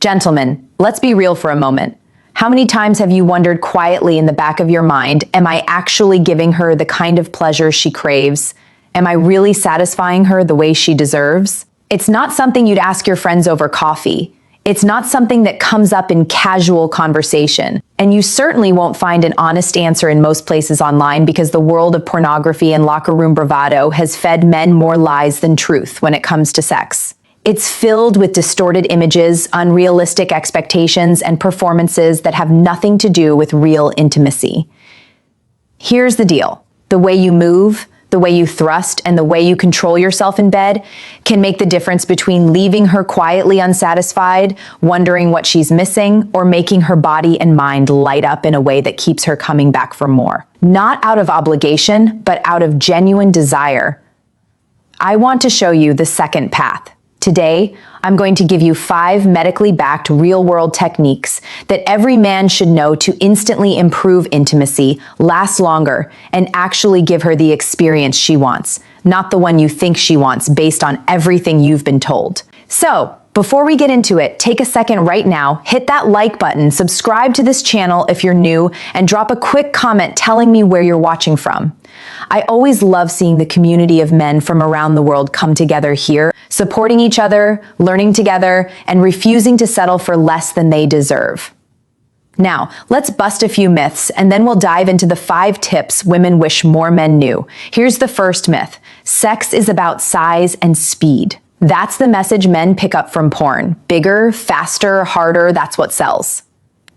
Gentlemen, let's be real for a moment. How many times have you wondered quietly in the back of your mind, am I actually giving her the kind of pleasure she craves? Am I really satisfying her the way she deserves? It's not something you'd ask your friends over coffee. It's not something that comes up in casual conversation. And you certainly won't find an honest answer in most places online because the world of pornography and locker room bravado has fed men more lies than truth when it comes to sex. It's filled with distorted images, unrealistic expectations, and performances that have nothing to do with real intimacy. Here's the deal. The way you move, the way you thrust, and the way you control yourself in bed can make the difference between leaving her quietly unsatisfied, wondering what she's missing, or making her body and mind light up in a way that keeps her coming back for more. Not out of obligation, but out of genuine desire. I want to show you the second path. Today, I'm going to give you 5 medically backed real-world techniques that every man should know to instantly improve intimacy, last longer, and actually give her the experience she wants, not the one you think she wants based on everything you've been told. So, before we get into it, take a second right now, hit that like button, subscribe to this channel if you're new, and drop a quick comment telling me where you're watching from. I always love seeing the community of men from around the world come together here, supporting each other, learning together, and refusing to settle for less than they deserve. Now, let's bust a few myths, and then we'll dive into the 5 tips women wish more men knew. Here's the first myth. Sex is about size and speed. That's the message men pick up from porn. Bigger, faster, harder, that's what sells.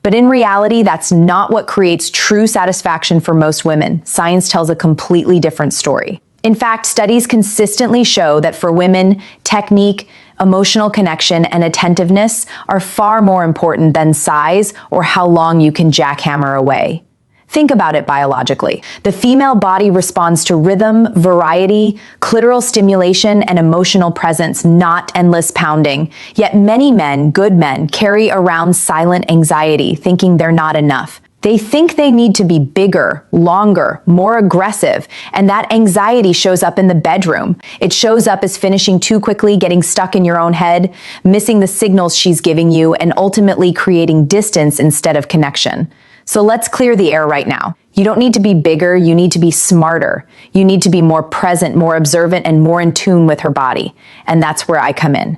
But in reality, that's not what creates true satisfaction for most women. Science tells a completely different story. In fact, studies consistently show that for women, technique, emotional connection, and attentiveness are far more important than size or how long you can jackhammer away. Think about it biologically. The female body responds to rhythm, variety, clitoral stimulation, and emotional presence, not endless pounding. Yet many men, good men, carry around silent anxiety, thinking they're not enough. They think they need to be bigger, longer, more aggressive, and that anxiety shows up in the bedroom. It shows up as finishing too quickly, getting stuck in your own head, missing the signals she's giving you, and ultimately creating distance instead of connection. So let's clear the air right now. You don't need to be bigger, you need to be smarter. You need to be more present, more observant, and more in tune with her body. And that's where I come in.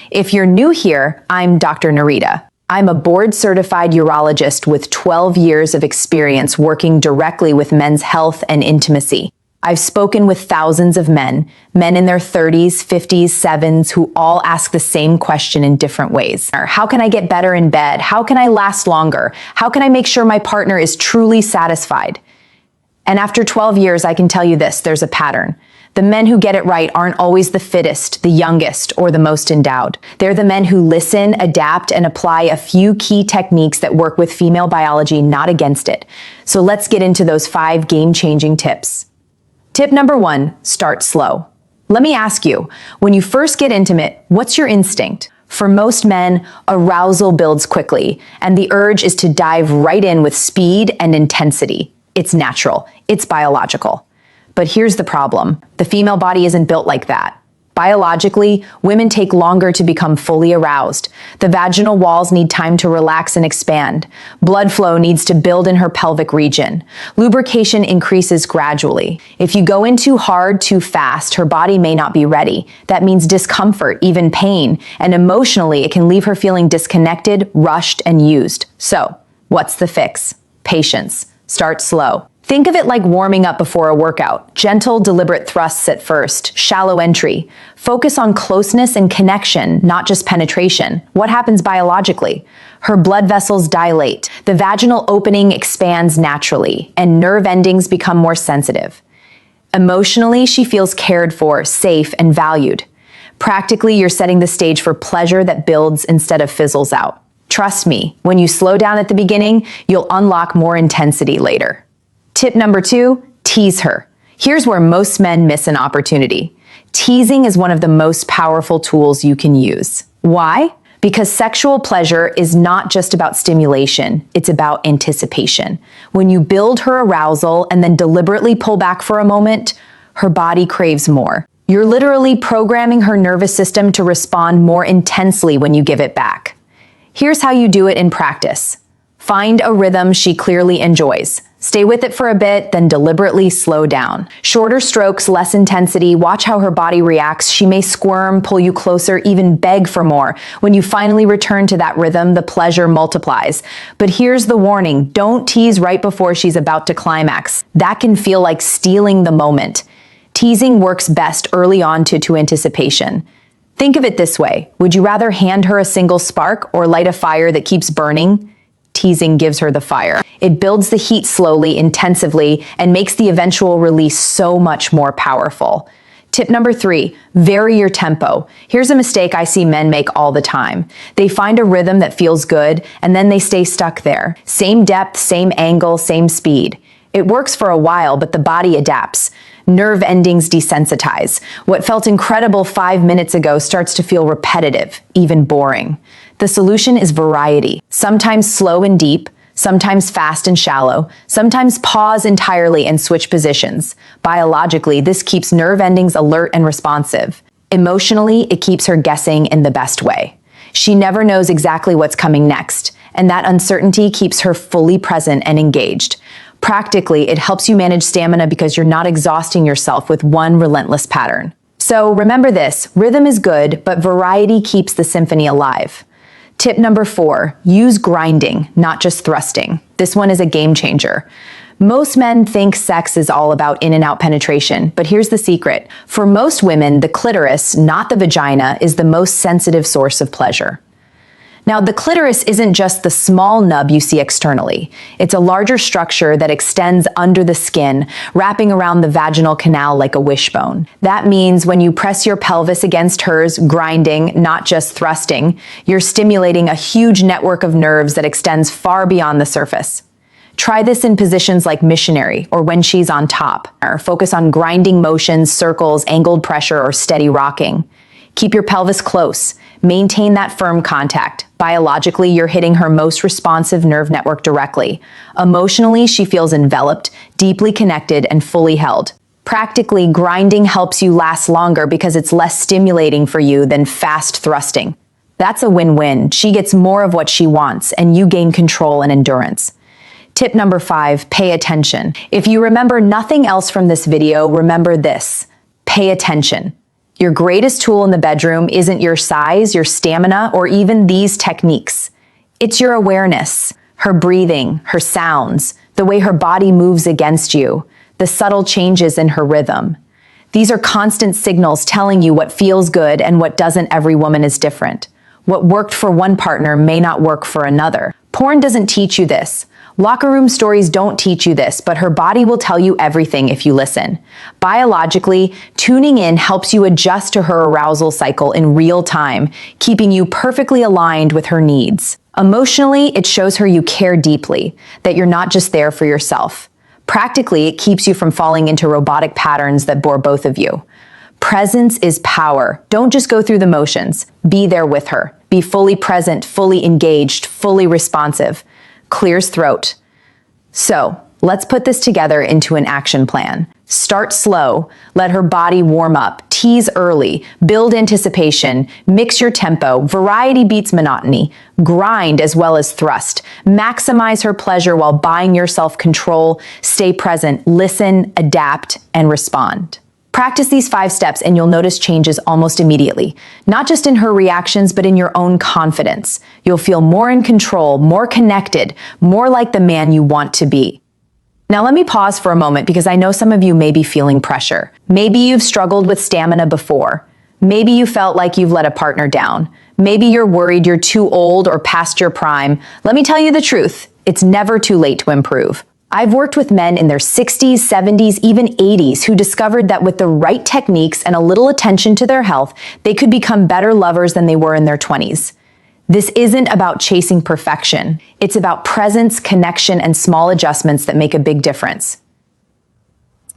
If you're new here, I'm Dr. Narita. I'm a board-certified urologist with 12 years of experience working directly with men's health and intimacy. I've spoken with thousands of men in their 30s, 50s, 70s, who all ask the same question in different ways. How can I get better in bed? How can I last longer? How can I make sure my partner is truly satisfied? And after 12 years, I can tell you this, there's a pattern. The men who get it right aren't always the fittest, the youngest, or the most endowed. They're the men who listen, adapt, and apply a few key techniques that work with female biology, not against it. So let's get into those 5 game-changing tips. Tip number 1, start slow. Let me ask you, when you first get intimate, what's your instinct? For most men, arousal builds quickly, and the urge is to dive right in with speed and intensity. It's natural, it's biological. But here's the problem. The female body isn't built like that. Biologically, women take longer to become fully aroused. The vaginal walls need time to relax and expand. Blood flow needs to build in her pelvic region. Lubrication increases gradually. If you go in too hard, too fast, her body may not be ready. That means discomfort, even pain, and emotionally, it can leave her feeling disconnected, rushed, and used. So, what's the fix? Patience. Start slow. Think of it like warming up before a workout. Gentle, deliberate thrusts at first, shallow entry. Focus on closeness and connection, not just penetration. What happens biologically? Her blood vessels dilate, the vaginal opening expands naturally, and nerve endings become more sensitive. Emotionally, she feels cared for, safe, and valued. Practically, you're setting the stage for pleasure that builds instead of fizzles out. Trust me, when you slow down at the beginning, you'll unlock more intensity later. Tip number 2, tease her. Here's where most men miss an opportunity. Teasing is one of the most powerful tools you can use. Why? Because sexual pleasure is not just about stimulation, it's about anticipation. When you build her arousal and then deliberately pull back for a moment, her body craves more. You're literally programming her nervous system to respond more intensely when you give it back. Here's how you do it in practice. Find a rhythm she clearly enjoys. Stay with it for a bit, then deliberately slow down. Shorter strokes, less intensity. Watch how her body reacts. She may squirm, pull you closer, even beg for more. When you finally return to that rhythm, the pleasure multiplies. But here's the warning: don't tease right before she's about to climax. That can feel like stealing the moment. Teasing works best early on to anticipation. Think of it this way: would you rather hand her a single spark or light a fire that keeps burning? Teasing gives her the fire. It builds the heat slowly, intensively, and makes the eventual release so much more powerful. Tip number 3, vary your tempo. Here's a mistake I see men make all the time. They find a rhythm that feels good, and then they stay stuck there. Same depth, same angle, same speed. It works for a while, but the body adapts. Nerve endings desensitize. What felt incredible 5 minutes ago starts to feel repetitive, even boring. The solution is variety. Sometimes slow and deep, sometimes fast and shallow, sometimes pause entirely and switch positions. Biologically, this keeps nerve endings alert and responsive. Emotionally, it keeps her guessing in the best way. She never knows exactly what's coming next, and that uncertainty keeps her fully present and engaged. Practically, it helps you manage stamina because you're not exhausting yourself with one relentless pattern. So remember this: rhythm is good, but variety keeps the symphony alive. Tip number 4, use grinding, not just thrusting. This one is a game changer. Most men think sex is all about in and out penetration, but here's the secret. For most women, the clitoris, not the vagina, is the most sensitive source of pleasure. Now, the clitoris isn't just the small nub you see externally. It's a larger structure that extends under the skin, wrapping around the vaginal canal like a wishbone. That means when you press your pelvis against hers, grinding, not just thrusting, you're stimulating a huge network of nerves that extends far beyond the surface. Try this in positions like missionary or when she's on top. Focus on grinding motions, circles, angled pressure, or steady rocking. Keep your pelvis close. Maintain that firm contact. Biologically, you're hitting her most responsive nerve network directly. Emotionally, she feels enveloped, deeply connected, and fully held. Practically, grinding helps you last longer because it's less stimulating for you than fast thrusting. That's a win-win. She gets more of what she wants, and you gain control and endurance. Tip number 5, pay attention. If you remember nothing else from this video, remember this: pay attention. Your greatest tool in the bedroom isn't your size, your stamina, or even these techniques. It's your awareness, her breathing, her sounds, the way her body moves against you, the subtle changes in her rhythm. These are constant signals telling you what feels good and what doesn't. Every woman is different. What worked for one partner may not work for another. Porn doesn't teach you this. Locker room stories don't teach you this, but her body will tell you everything if you listen. Biologically, tuning in helps you adjust to her arousal cycle in real time, keeping you perfectly aligned with her needs. Emotionally, it shows her you care deeply, that you're not just there for yourself. Practically, it keeps you from falling into robotic patterns that bore both of you. Presence is power. Don't just go through the motions. Be there with her. Be fully present, fully engaged, fully responsive. Clears throat. So, let's put this together into an action plan. Start slow, let her body warm up, tease early, build anticipation, mix your tempo, variety beats monotony, grind as well as thrust, maximize her pleasure while buying yourself control, stay present, listen, adapt, and respond. Practice these 5 steps and you'll notice changes almost immediately, not just in her reactions, but in your own confidence. You'll feel more in control, more connected, more like the man you want to be. Now let me pause for a moment because I know some of you may be feeling pressure. Maybe you've struggled with stamina before. Maybe you felt like you've let a partner down. Maybe you're worried you're too old or past your prime. Let me tell you the truth. It's never too late to improve. I've worked with men in their 60s, 70s, even 80s who discovered that with the right techniques and a little attention to their health, they could become better lovers than they were in their 20s. This isn't about chasing perfection. It's about presence, connection, and small adjustments that make a big difference.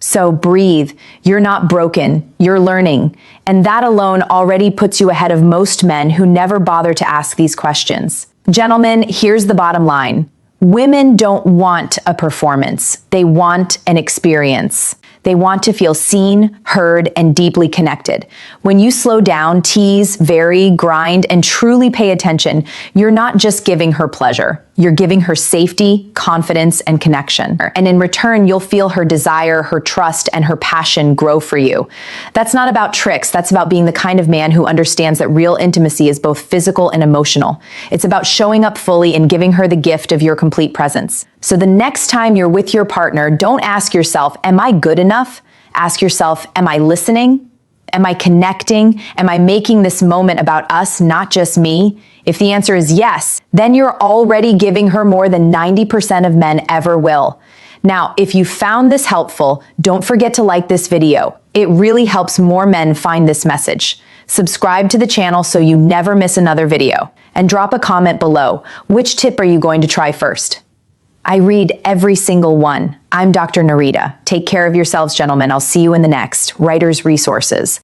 So breathe. You're not broken. You're learning. And that alone already puts you ahead of most men who never bother to ask these questions. Gentlemen, here's the bottom line. Women don't want a performance. They want an experience. They want to feel seen, heard, and deeply connected. When you slow down, tease, vary, grind, and truly pay attention, you're not just giving her pleasure. You're giving her safety, confidence, and connection. And in return, you'll feel her desire, her trust, and her passion grow for you. That's not about tricks. That's about being the kind of man who understands that real intimacy is both physical and emotional. It's about showing up fully and giving her the gift of your complete presence. So the next time you're with your partner, don't ask yourself, am I good enough? Ask yourself, am I listening? Am I connecting? Am I making this moment about us, not just me? If the answer is yes, then you're already giving her more than 90% of men ever will. Now, if you found this helpful, don't forget to like this video. It really helps more men find this message. Subscribe to the channel so you never miss another video. And drop a comment below. Which tip are you going to try first? I read every single one. I'm Dr. Narita. Take care of yourselves, gentlemen. I'll see you in the next Writer's Resources.